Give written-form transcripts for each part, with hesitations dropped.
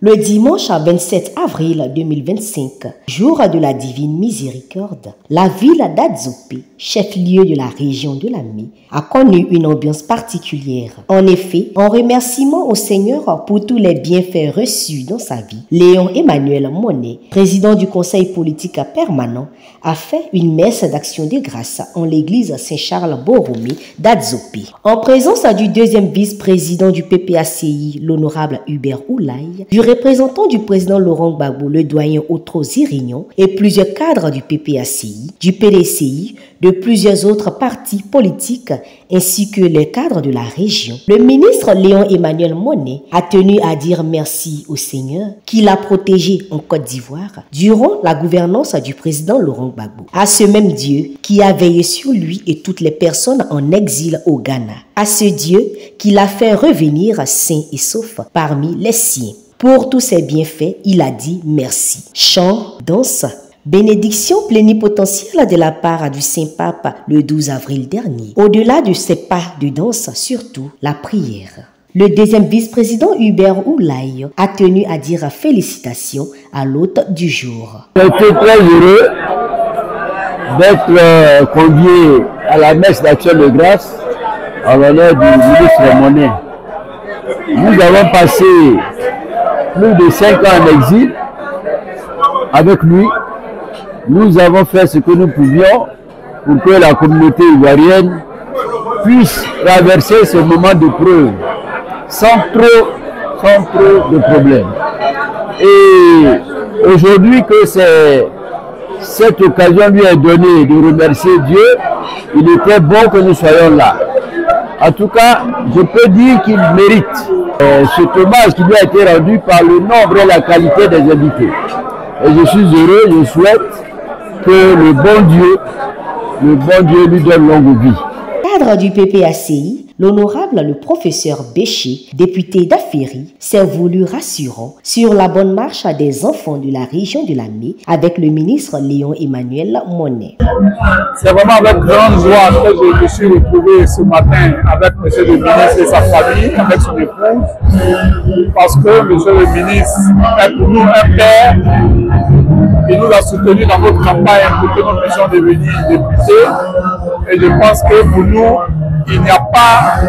Le dimanche 27 avril 2025, jour de la divine miséricorde, la ville d'Adzopé, chef-lieu de la région de Lamé, a connu une ambiance particulière. En effet, en remerciement au Seigneur pour tous les bienfaits reçus dans sa vie, Léon Emmanuel Monet, président du conseil politique permanent, a fait une messe d'action de grâce en l'église Saint-Charles-Borromée d'Adzopé. En présence du deuxième vice-président du PPACI, l'honorable Hubert Oulaye, du représentant du président Laurent Gbagbo, le doyen Otro Zirignon, et plusieurs cadres du PPACI, du PDCI, de plusieurs autres partis politiques, ainsi que les cadres de la région, le ministre Léon Emmanuel Monet a tenu à dire merci au Seigneur qui l'a protégé en Côte d'Ivoire durant la gouvernance du président Laurent Gbagbo. À ce même Dieu qui a veillé sur lui et toutes les personnes en exil au Ghana. À ce Dieu qui l'a fait revenir sain et sauf parmi les siens. Pour tous ses bienfaits, il a dit merci. Chant, danse, bénédiction plénipotentielle de la part du Saint-Pape le 12 avril dernier. Au-delà de ces pas de danse, surtout la prière. Le deuxième vice-président Hubert Oulaye a tenu à dire félicitations à l'hôte du jour. J'étais très heureux d'être convié à la messe d'action de grâce en l'honneur du ministre Monet. Nous avons passé plus de 5 ans en exil avec lui. Nous avons fait ce que nous pouvions pour que la communauté ivoirienne puisse traverser ce moment de preuve sans trop de problèmes. Et aujourd'hui que cette occasion lui est donnée de remercier Dieu, il était bon que nous soyons là. En tout cas, je peux dire qu'il mérite cet hommage qui lui a été rendu par le nombre et la qualité des invités. Et je suis heureux, je souhaite que le bon Dieu lui donne longue vie. Cadre du PPACI, l'honorable le professeur Béché, député d'Aféry, s'est voulu rassurant sur la bonne marche des enfants de la région de Lamé avec le ministre Léon Emmanuel Monet. C'est vraiment avec grande joie que je me suis retrouvé ce matin avec M. le ministre et sa famille, avec son épouse, parce que M. le ministre est pour nous un père. Il nous a soutenus dans notre campagne pour que nous puissions devenir députés. Et je pense que pour nous, il n'y a pas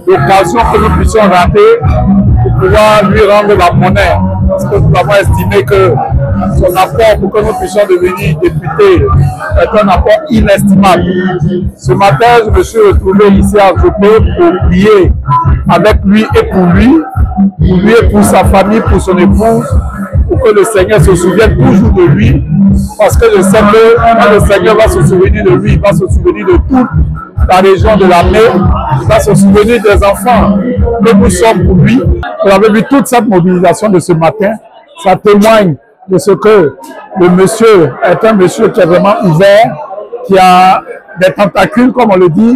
d'occasion que nous puissions rater pour pouvoir lui rendre la monnaie. Parce que nous avons estimé que son apport pour que nous puissions devenir députés est un apport inestimable. Ce matin, je me suis retrouvé ici à Adzopé pour prier avec lui et pour sa famille, pour son épouse, pour que le Seigneur se souvienne toujours de lui, parce que je sais que quand le Seigneur va se souvenir de lui, il va se souvenir de toute la région de Lamé, il va se souvenir des enfants que nous sommes pour lui. Vous avez vu toute cette mobilisation de ce matin, ça témoigne de ce que le monsieur est un monsieur qui est vraiment ouvert, qui a des tentacules, comme on le dit,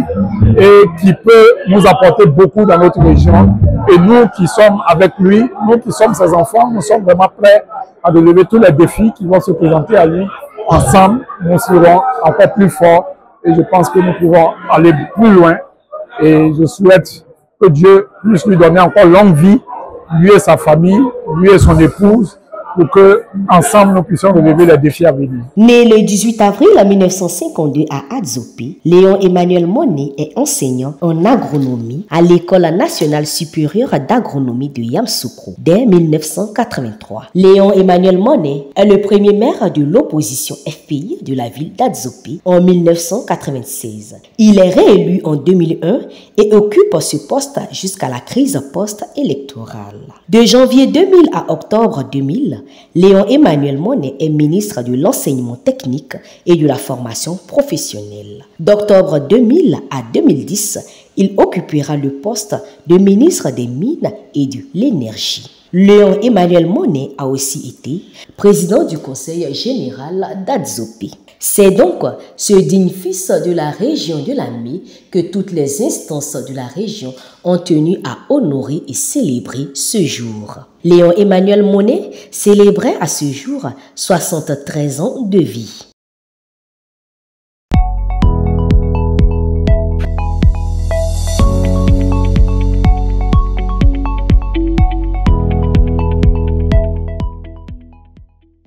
et qui peut nous apporter beaucoup dans notre région. Et nous qui sommes avec lui, nous qui sommes ses enfants, nous sommes vraiment prêts à relever tous les défis qui vont se présenter à lui. Ensemble, nous serons encore plus forts et je pense que nous pourrons aller plus loin. Et je souhaite que Dieu puisse lui donner encore longue vie, lui et sa famille, lui et son épouse, pour que ensemble nous puissions relever les défis à venir. Né le 18 avril 1952 à Adzopé, Léon Emmanuel Monet est enseignant en agronomie à l'École nationale supérieure d'agronomie de Yamoussoukro dès 1983. Léon Emmanuel Monet est le premier maire de l'opposition FPI de la ville d'Adzopé en 1996. Il est réélu en 2001 et occupe ce poste jusqu'à la crise post-électorale. De janvier 2000 à octobre 2000, Léon Emmanuel Monet est ministre de l'enseignement technique et de la formation professionnelle. D'octobre 2000 à 2010, il occupera le poste de ministre des Mines et de l'Énergie. Léon Emmanuel Monet a aussi été président du Conseil général d'Adzopé. C'est donc ce digne fils de la région de Lamé que toutes les instances de la région ont tenu à honorer et célébrer ce jour. Léon Emmanuel Monet célébrait à ce jour 73 ans de vie.